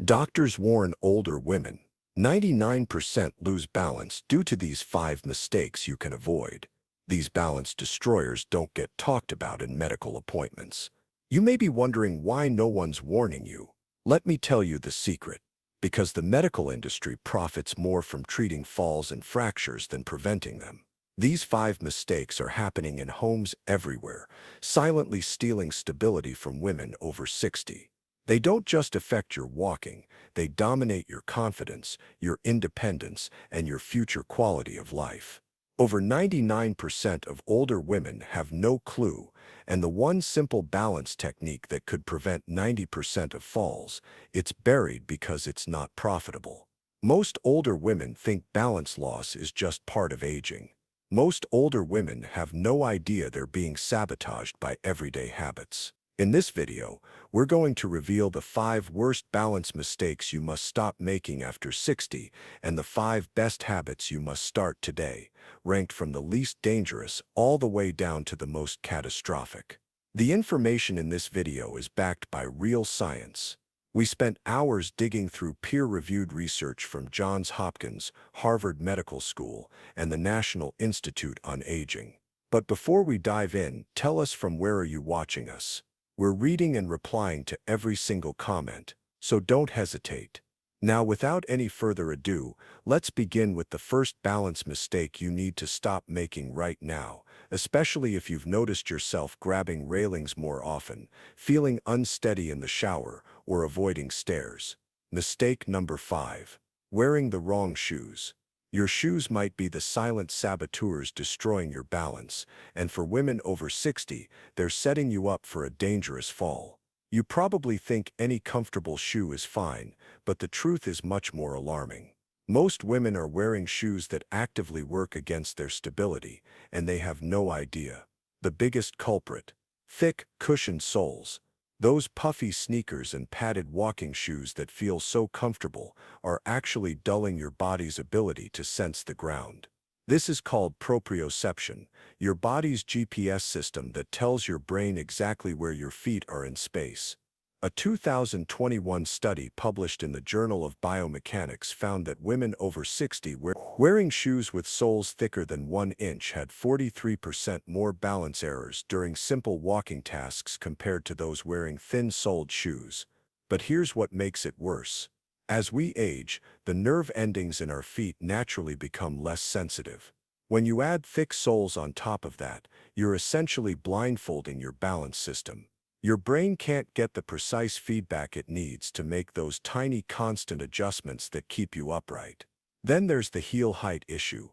Doctors warn older women 99% lose balance due to these 5 mistakes you can avoid. These balance destroyers don't get talked about in medical appointments. You may be wondering why no one's warning you. Let me tell you the secret. Because the medical industry profits more from treating falls and fractures than preventing them. These 5 mistakes are happening in homes everywhere, silently stealing stability from women over 60. They don't just affect your walking, they dominate your confidence, your independence, and your future quality of life. Over 99% of older women have no clue, and the one simple balance technique that could prevent 90% of falls, it's buried because it's not profitable. Most older women think balance loss is just part of aging. Most older women have no idea they're being sabotaged by everyday habits. In this video, we're going to reveal the 5 worst balance mistakes you must stop making after 60 and the 5 best habits you must start today, ranked from the least dangerous all the way down to the most catastrophic. The information in this video is backed by real science. We spent hours digging through peer-reviewed research from Johns Hopkins, Harvard Medical School, and the National Institute on Aging. But before we dive in, tell us from where are you watching us? We're reading and replying to every single comment, so don't hesitate. Now, without any further ado, let's begin with the first balance mistake you need to stop making right now, especially if you've noticed yourself grabbing railings more often, feeling unsteady in the shower, or avoiding stairs. Mistake number 5. Wearing the wrong shoes. Your shoes might be the silent saboteurs destroying your balance, and for women over 60, they're setting you up for a dangerous fall. You probably think any comfortable shoe is fine, but the truth is much more alarming. Most women are wearing shoes that actively work against their stability, and they have no idea. The biggest culprit: thick, cushioned soles. Those puffy sneakers and padded walking shoes that feel so comfortable are actually dulling your body's ability to sense the ground. This is called proprioception, your body's GPS system that tells your brain exactly where your feet are in space. A 2021 study published in the Journal of Biomechanics found that women over 60 wearing shoes with soles thicker than 1 inch had 43% more balance errors during simple walking tasks compared to those wearing thin-soled shoes. But here's what makes it worse. As we age, the nerve endings in our feet naturally become less sensitive. When you add thick soles on top of that, you're essentially blindfolding your balance system. Your brain can't get the precise feedback it needs to make those tiny constant adjustments that keep you upright. Then there's the heel height issue.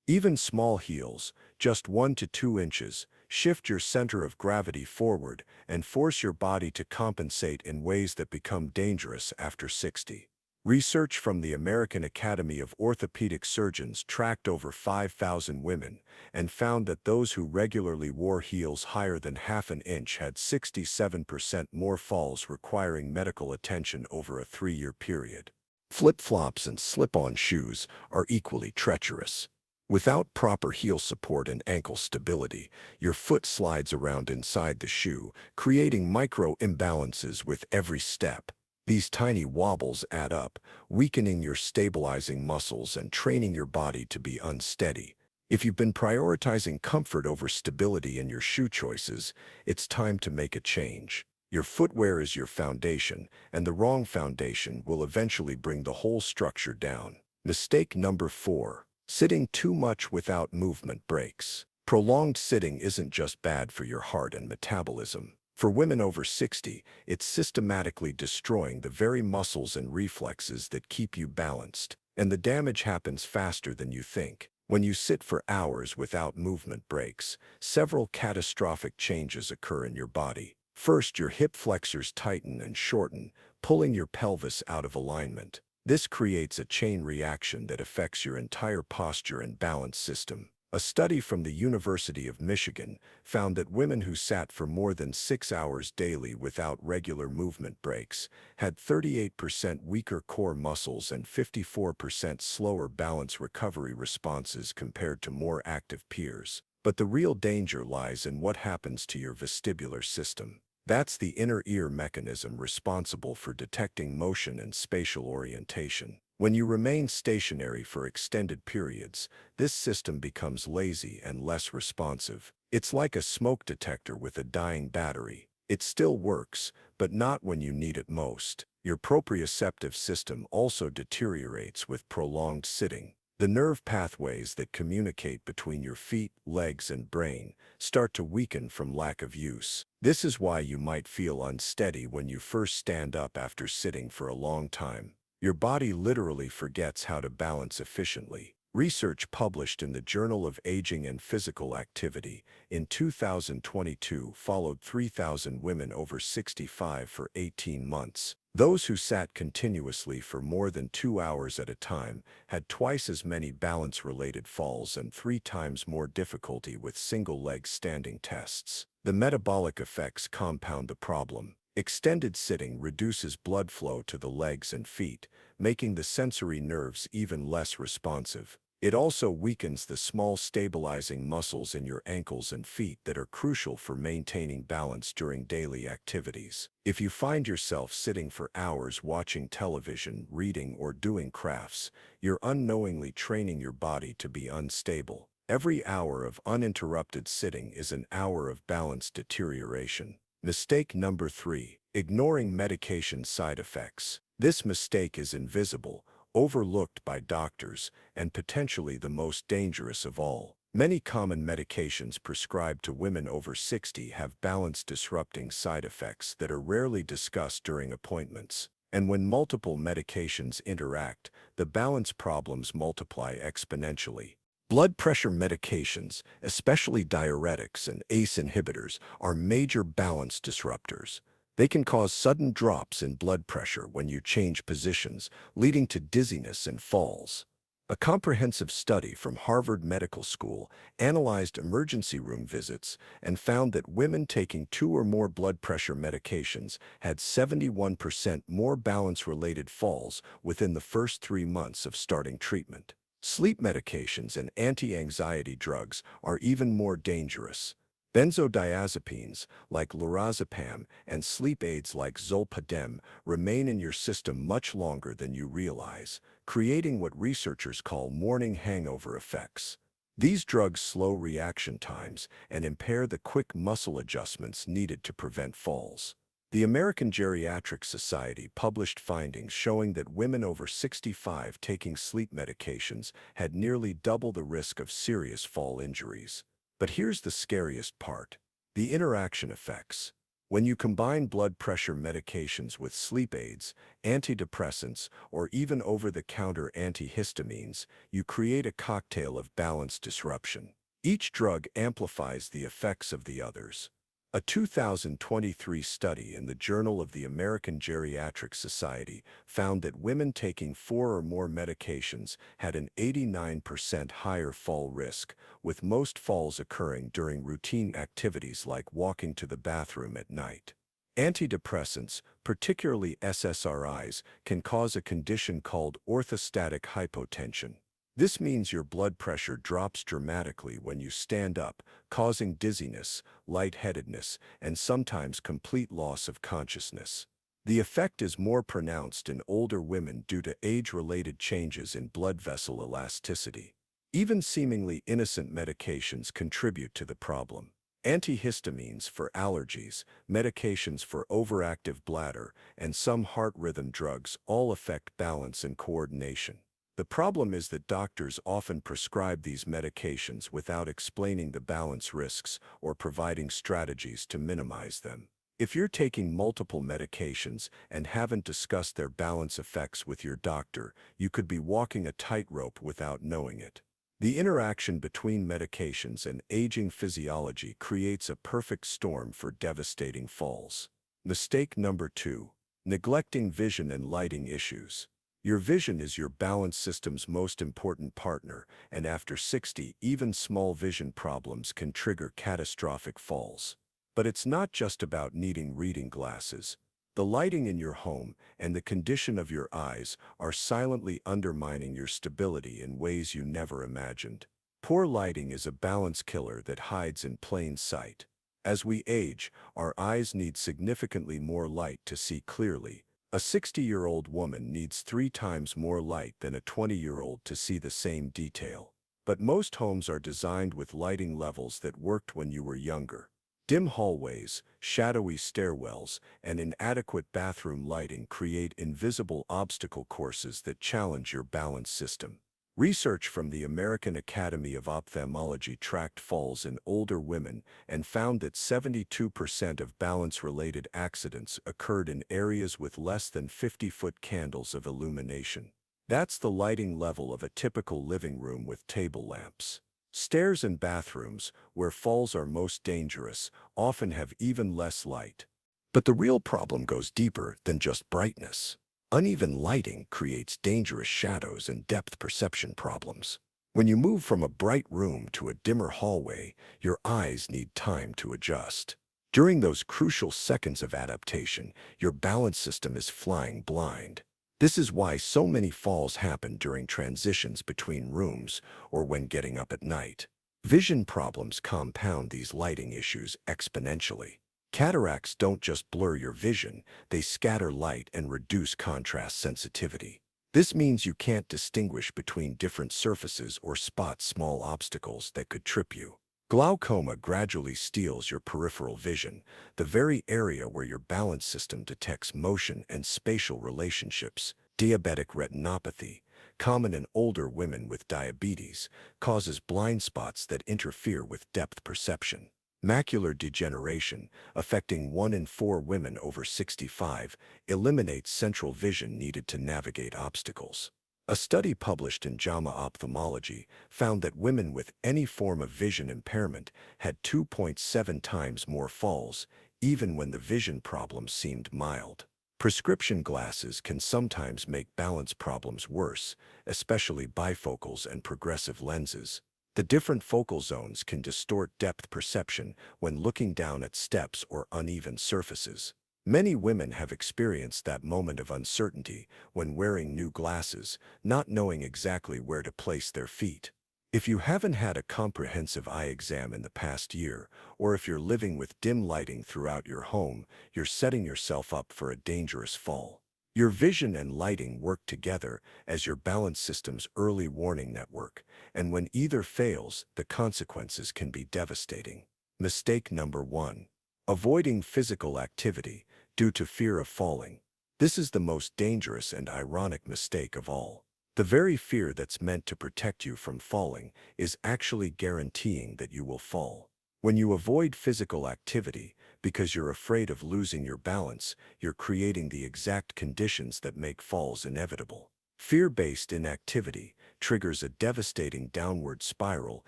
Even small heels, just 1 to 2 inches, shift your center of gravity forward and force your body to compensate in ways that become dangerous after 60. Research from the American Academy of Orthopedic Surgeons tracked over 5,000 women and found that those who regularly wore heels higher than half an inch had 67% more falls requiring medical attention over a 3-year period. Flip-flops and slip-on shoes are equally treacherous. Without proper heel support and ankle stability, your foot slides around inside the shoe, creating micro-imbalances with every step. These tiny wobbles add up, weakening your stabilizing muscles and training your body to be unsteady. If you've been prioritizing comfort over stability in your shoe choices, it's time to make a change. Your footwear is your foundation, and the wrong foundation will eventually bring the whole structure down. Mistake number 4. Sitting too much without movement breaks. Prolonged sitting isn't just bad for your heart and metabolism. For women over 60, it's systematically destroying the very muscles and reflexes that keep you balanced, and the damage happens faster than you think. When you sit for hours without movement breaks, several catastrophic changes occur in your body. First, your hip flexors tighten and shorten, pulling your pelvis out of alignment. This creates a chain reaction that affects your entire posture and balance system. A study from the University of Michigan found that women who sat for more than 6 hours daily without regular movement breaks had 38% weaker core muscles and 54% slower balance recovery responses compared to more active peers. But the real danger lies in what happens to your vestibular system. That's the inner ear mechanism responsible for detecting motion and spatial orientation. When you remain stationary for extended periods, this system becomes lazy and less responsive. It's like a smoke detector with a dying battery. It still works, but not when you need it most. Your proprioceptive system also deteriorates with prolonged sitting. The nerve pathways that communicate between your feet, legs, and brain start to weaken from lack of use. This is why you might feel unsteady when you first stand up after sitting for a long time. Your body literally forgets how to balance efficiently. Research published in the Journal of Aging and Physical Activity in 2022 followed 3,000 women over 65 for 18 months. Those who sat continuously for more than 2 hours at a time had twice as many balance-related falls and 3 times more difficulty with single-leg standing tests. The metabolic effects compound the problem. Extended sitting reduces blood flow to the legs and feet, making the sensory nerves even less responsive. It also weakens the small stabilizing muscles in your ankles and feet that are crucial for maintaining balance during daily activities. If you find yourself sitting for hours watching television, reading, or doing crafts, you're unknowingly training your body to be unstable. Every hour of uninterrupted sitting is an hour of balance deterioration. Mistake number 3, ignoring medication side effects. This mistake is invisible, overlooked by doctors, and potentially the most dangerous of all. Many common medications prescribed to women over 60 have balance-disrupting side effects that are rarely discussed during appointments. And when multiple medications interact, the balance problems multiply exponentially. Blood pressure medications, especially diuretics and ACE inhibitors, are major balance disruptors. They can cause sudden drops in blood pressure when you change positions, leading to dizziness and falls. A comprehensive study from Harvard Medical School analyzed emergency room visits and found that women taking 2 or more blood pressure medications had 71% more balance-related falls within the first 3 months of starting treatment. Sleep medications and anti-anxiety drugs are even more dangerous. Benzodiazepines, like lorazepam, and sleep aids like zolpidem remain in your system much longer than you realize, creating what researchers call morning hangover effects. These drugs slow reaction times and impair the quick muscle adjustments needed to prevent falls. The American Geriatric Society published findings showing that women over 65 taking sleep medications had nearly double the risk of serious fall injuries. But here's the scariest part: the interaction effects. When you combine blood pressure medications with sleep aids, antidepressants, or even over-the-counter antihistamines, you create a cocktail of balance disruption. Each drug amplifies the effects of the others. A 2023 study in the Journal of the American Geriatric Society found that women taking 4 or more medications had an 89% higher fall risk, with most falls occurring during routine activities like walking to the bathroom at night. Antidepressants, particularly SSRIs, can cause a condition called orthostatic hypotension. This means your blood pressure drops dramatically when you stand up, causing dizziness, lightheadedness, and sometimes complete loss of consciousness. The effect is more pronounced in older women due to age-related changes in blood vessel elasticity. Even seemingly innocent medications contribute to the problem. Antihistamines for allergies, medications for overactive bladder, and some heart rhythm drugs all affect balance and coordination. The problem is that doctors often prescribe these medications without explaining the balance risks or providing strategies to minimize them. If you're taking multiple medications and haven't discussed their balance effects with your doctor, you could be walking a tightrope without knowing it. The interaction between medications and aging physiology creates a perfect storm for devastating falls. Mistake number 2: neglecting vision and lighting issues. Your vision is your balance system's most important partner, and after 60, even small vision problems can trigger catastrophic falls. But it's not just about needing reading glasses. The lighting in your home and the condition of your eyes are silently undermining your stability in ways you never imagined. Poor lighting is a balance killer that hides in plain sight. As we age, our eyes need significantly more light to see clearly. A 60-year-old woman needs 3 times more light than a 20-year-old to see the same detail. But most homes are designed with lighting levels that worked when you were younger. Dim hallways, shadowy stairwells, and inadequate bathroom lighting create invisible obstacle courses that challenge your balance system. Research from the American Academy of Ophthalmology tracked falls in older women and found that 72% of balance-related accidents occurred in areas with less than 50-foot candles of illumination. That's the lighting level of a typical living room with table lamps. Stairs and bathrooms, where falls are most dangerous, often have even less light. But the real problem goes deeper than just brightness. Uneven lighting creates dangerous shadows and depth perception problems. When you move from a bright room to a dimmer hallway, your eyes need time to adjust. During those crucial seconds of adaptation, your balance system is flying blind. This is why so many falls happen during transitions between rooms or when getting up at night. Vision problems compound these lighting issues exponentially. Cataracts don't just blur your vision, they scatter light and reduce contrast sensitivity. This means you can't distinguish between different surfaces or spot small obstacles that could trip you. Glaucoma gradually steals your peripheral vision, the very area where your balance system detects motion and spatial relationships. Diabetic retinopathy, common in older women with diabetes, causes blind spots that interfere with depth perception. Macular degeneration, affecting 1 in 4 women over 65, eliminates central vision needed to navigate obstacles. A study published in JAMA Ophthalmology found that women with any form of vision impairment had 2.7 times more falls, even when the vision problem seemed mild. Prescription glasses can sometimes make balance problems worse, especially bifocals and progressive lenses. The different focal zones can distort depth perception when looking down at steps or uneven surfaces. Many women have experienced that moment of uncertainty when wearing new glasses, not knowing exactly where to place their feet. If you haven't had a comprehensive eye exam in the past year, or if you're living with dim lighting throughout your home, you're setting yourself up for a dangerous fall. Your vision and lighting work together as your balance system's early warning network, and when either fails, the consequences can be devastating. Mistake number 1. Avoiding physical activity due to fear of falling. This is the most dangerous and ironic mistake of all. The very fear that's meant to protect you from falling is actually guaranteeing that you will fall. When you avoid physical activity because you're afraid of losing your balance, you're creating the exact conditions that make falls inevitable. Fear-based inactivity triggers a devastating downward spiral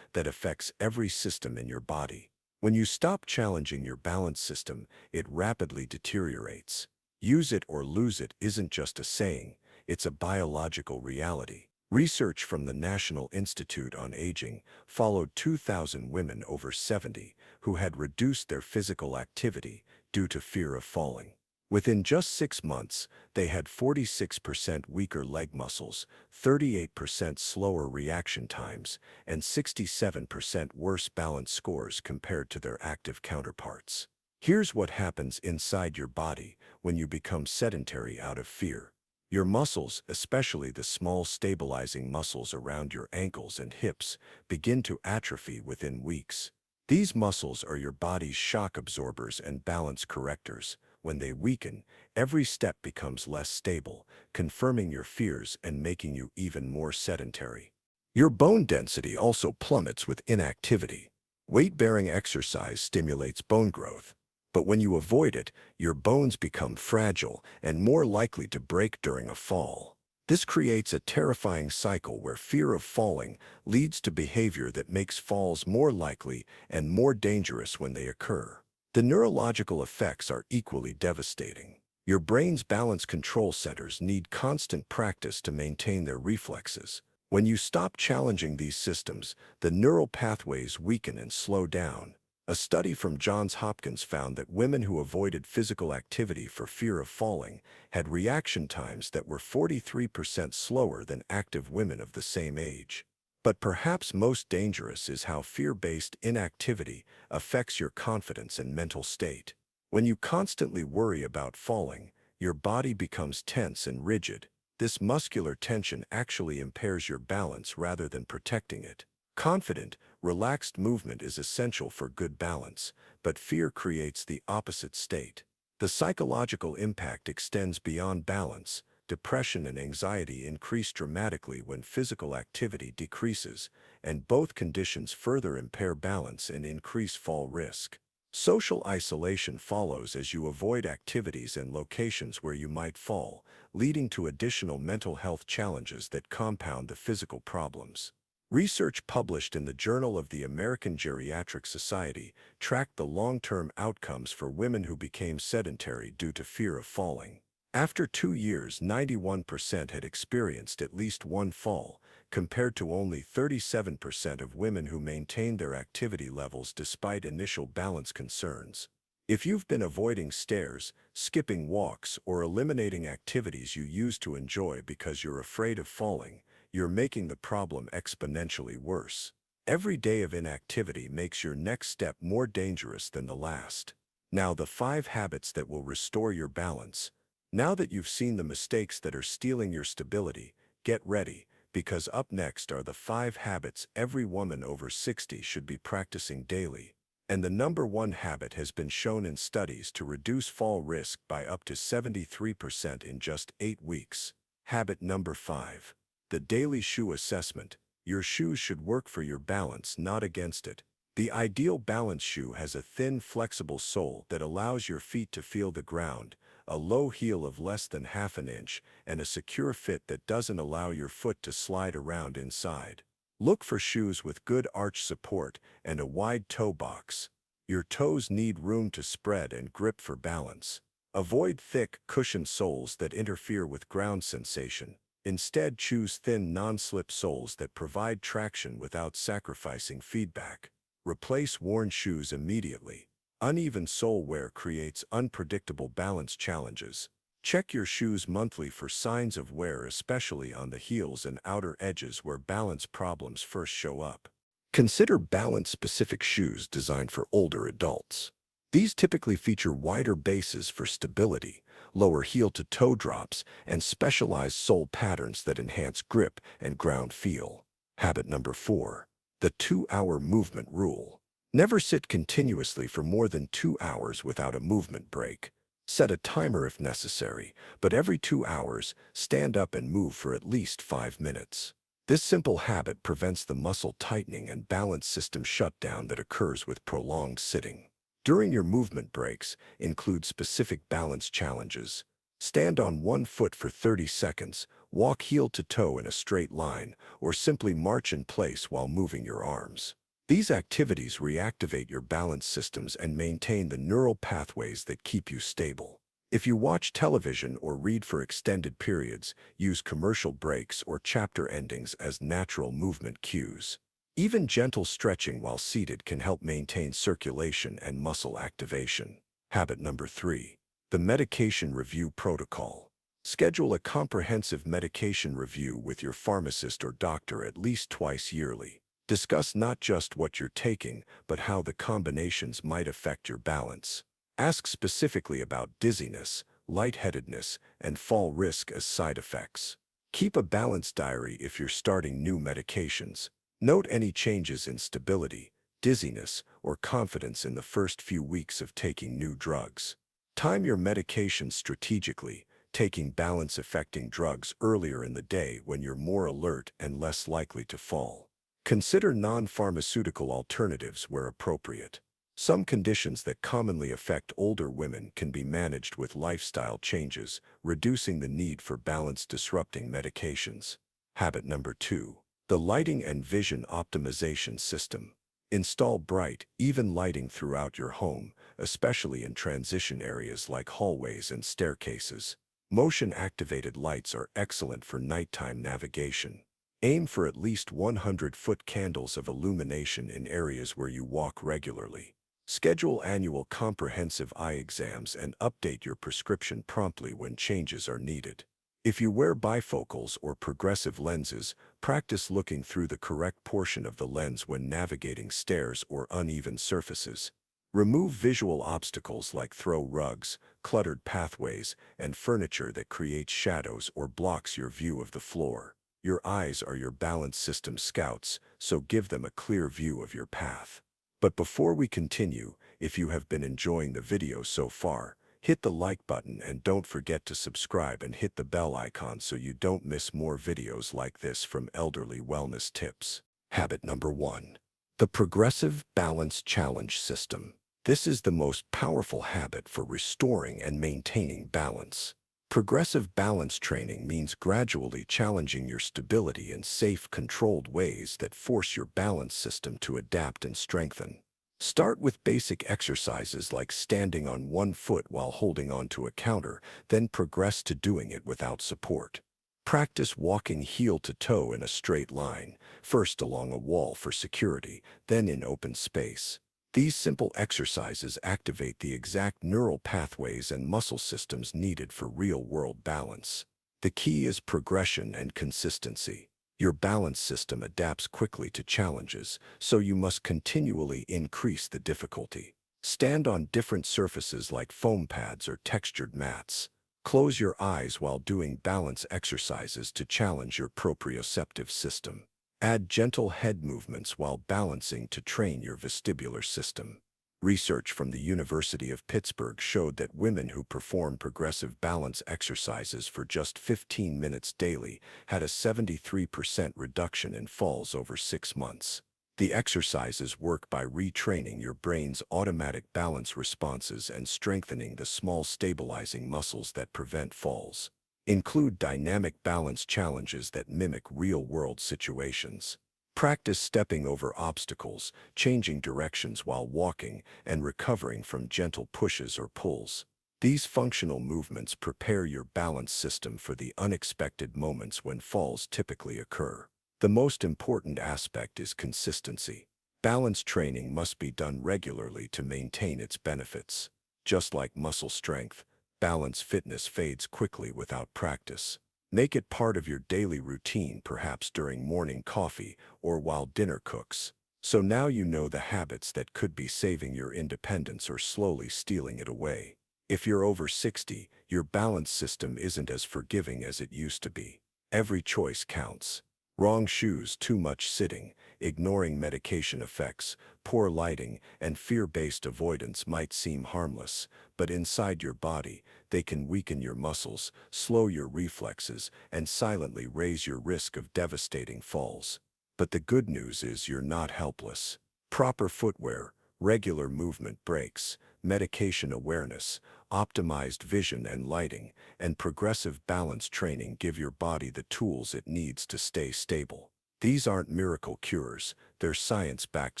that affects every system in your body. When you stop challenging your balance system, it rapidly deteriorates. Use it or lose it isn't just a saying, it's a biological reality. Research from the National Institute on Aging followed 2,000 women over 70 who had reduced their physical activity due to fear of falling. Within just 6 months, they had 46% weaker leg muscles, 38% slower reaction times, and 67% worse balance scores compared to their active counterparts. Here's what happens inside your body when you become sedentary out of fear. Your muscles, especially the small stabilizing muscles around your ankles and hips, begin to atrophy within weeks. These muscles are your body's shock absorbers and balance correctors. When they weaken, every step becomes less stable, confirming your fears and making you even more sedentary. Your bone density also plummets with inactivity. Weight-bearing exercise stimulates bone growth. But when you avoid it, your bones become fragile and more likely to break during a fall. This creates a terrifying cycle where fear of falling leads to behavior that makes falls more likely and more dangerous when they occur. The neurological effects are equally devastating. Your brain's balance control centers need constant practice to maintain their reflexes. When you stop challenging these systems, the neural pathways weaken and slow down. A study from Johns Hopkins found that women who avoided physical activity for fear of falling had reaction times that were 43% slower than active women of the same age. But perhaps most dangerous is how fear-based inactivity affects your confidence and mental state. When you constantly worry about falling, your body becomes tense and rigid. This muscular tension actually impairs your balance rather than protecting it. Confident, relaxed movement is essential for good balance, but fear creates the opposite state. The psychological impact extends beyond balance. Depression and anxiety increase dramatically when physical activity decreases, and both conditions further impair balance and increase fall risk. Social isolation follows as you avoid activities and locations where you might fall, leading to additional mental health challenges that compound the physical problems. Research published in the Journal of the American Geriatric Society tracked the long-term outcomes for women who became sedentary due to fear of falling. After 2 years, 91% had experienced at least one fall, compared to only 37% of women who maintained their activity levels despite initial balance concerns. If you've been avoiding stairs, skipping walks, or eliminating activities you used to enjoy because you're afraid of falling, you're making the problem exponentially worse. Every day of inactivity makes your next step more dangerous than the last. Now, the 5 habits that will restore your balance. Now that you've seen the mistakes that are stealing your stability, get ready, because up next are the 5 habits every woman over 60 should be practicing daily. And the number 1 habit has been shown in studies to reduce fall risk by up to 73% in just 8 weeks. Habit number 5. The daily shoe assessment. Your shoes should work for your balance, not against it. The ideal balance shoe has a thin, flexible sole that allows your feet to feel the ground, a low heel of less than half an inch, and a secure fit that doesn't allow your foot to slide around inside. Look for shoes with good arch support and a wide toe box. Your toes need room to spread and grip for balance. Avoid thick, cushioned soles that interfere with ground sensation. Instead, choose thin, non-slip soles that provide traction without sacrificing feedback. Replace worn shoes immediately. Uneven sole wear creates unpredictable balance challenges. Check your shoes monthly for signs of wear, especially on the heels and outer edges where balance problems first show up. Consider balance-specific shoes designed for older adults. These typically feature wider bases for stability, lower heel-to-toe drops, and specialized sole patterns that enhance grip and ground feel. Habit number 4. The 2-hour movement rule. Never sit continuously for more than 2 hours without a movement break. Set a timer if necessary, but every 2 hours, stand up and move for at least 5 minutes. This simple habit prevents the muscle tightening and balance system shutdown that occurs with prolonged sitting. During your movement breaks, include specific balance challenges. Stand on one foot for 30 seconds, walk heel to toe in a straight line, or simply march in place while moving your arms. These activities reactivate your balance systems and maintain the neural pathways that keep you stable. If you watch television or read for extended periods, use commercial breaks or chapter endings as natural movement cues. Even gentle stretching while seated can help maintain circulation and muscle activation. Habit number 3. The medication review protocol. Schedule a comprehensive medication review with your pharmacist or doctor at least twice yearly. Discuss not just what you're taking, but how the combinations might affect your balance. Ask specifically about dizziness, lightheadedness, and fall risk as side effects. Keep a balance diary if you're starting new medications. Note any changes in stability, dizziness, or confidence in the first few weeks of taking new drugs. Time your medications strategically, taking balance-affecting drugs earlier in the day when you're more alert and less likely to fall. Consider non-pharmaceutical alternatives where appropriate. Some conditions that commonly affect older women can be managed with lifestyle changes, reducing the need for balance-disrupting medications. Habit number 2. The lighting and vision optimization system. Install bright, even lighting throughout your home, especially in transition areas like hallways and staircases. Motion-activated lights are excellent for nighttime navigation. Aim for at least 100-foot candles of illumination in areas where you walk regularly. Schedule annual comprehensive eye exams and update your prescription promptly when changes are needed. If you wear bifocals or progressive lenses, practice looking through the correct portion of the lens when navigating stairs or uneven surfaces. Remove visual obstacles like throw rugs, cluttered pathways, and furniture that creates shadows or blocks your view of the floor. Your eyes are your balance system scouts, so give them a clear view of your path. But before we continue, if you have been enjoying the video so far, hit the like button and don't forget to subscribe and hit the bell icon so you don't miss more videos like this from Elderly Wellness Tips. Habit number 1. The Progressive Balance Challenge System. This is the most powerful habit for restoring and maintaining balance. Progressive balance training means gradually challenging your stability in safe, controlled ways that force your balance system to adapt and strengthen. Start with basic exercises like standing on one foot while holding onto a counter, then progress to doing it without support. Practice walking heel to toe in a straight line, first along a wall for security, then in open space. These simple exercises activate the exact neural pathways and muscle systems needed for real-world balance. The key is progression and consistency. Your balance system adapts quickly to challenges, so you must continually increase the difficulty. Stand on different surfaces like foam pads or textured mats. Close your eyes while doing balance exercises to challenge your proprioceptive system. Add gentle head movements while balancing to train your vestibular system. Research from the University of Pittsburgh showed that women who performed progressive balance exercises for just 15 minutes daily had a 73% reduction in falls over 6 months. The exercises work by retraining your brain's automatic balance responses and strengthening the small stabilizing muscles that prevent falls. Include dynamic balance challenges that mimic real-world situations. Practice stepping over obstacles, changing directions while walking, and recovering from gentle pushes or pulls. These functional movements prepare your balance system for the unexpected moments when falls typically occur. The most important aspect is consistency. Balance training must be done regularly to maintain its benefits. Just like muscle strength, balance fitness fades quickly without practice. Make it part of your daily routine, perhaps during morning coffee or while dinner cooks. So now you know the habits that could be saving your independence or slowly stealing it away. If you're over 60, your balance system isn't as forgiving as it used to be. Every choice counts. Wrong shoes, too much sitting, ignoring medication effects, poor lighting, and fear-based avoidance might seem harmless, but inside your body, they can weaken your muscles, slow your reflexes, and silently raise your risk of devastating falls. But the good news is you're not helpless. Proper footwear, regular movement breaks, medication awareness, optimized vision and lighting, and progressive balance training give your body the tools it needs to stay stable. These aren't miracle cures, they're science-backed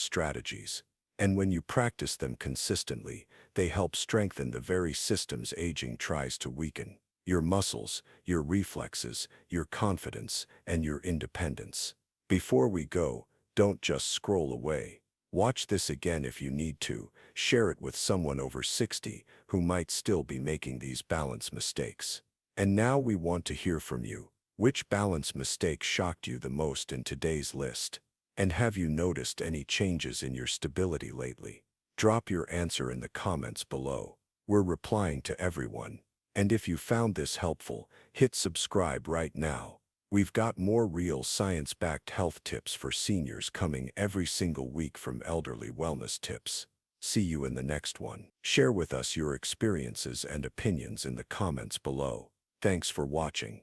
strategies. And when you practice them consistently, they help strengthen the very systems aging tries to weaken. Your muscles, your reflexes, your confidence, and your independence. Before we go, don't just scroll away. Watch this again if you need to. Share it with someone over 60 who might still be making these balance mistakes. And now we want to hear from you. Which balance mistake shocked you the most in today's list? And have you noticed any changes in your stability lately? Drop your answer in the comments below. We're replying to everyone. And if you found this helpful, hit subscribe right now. We've got more real science-backed health tips for seniors coming every single week from Elderly Wellness Tips. See you in the next one. Share with us your experiences and opinions in the comments below. Thanks for watching.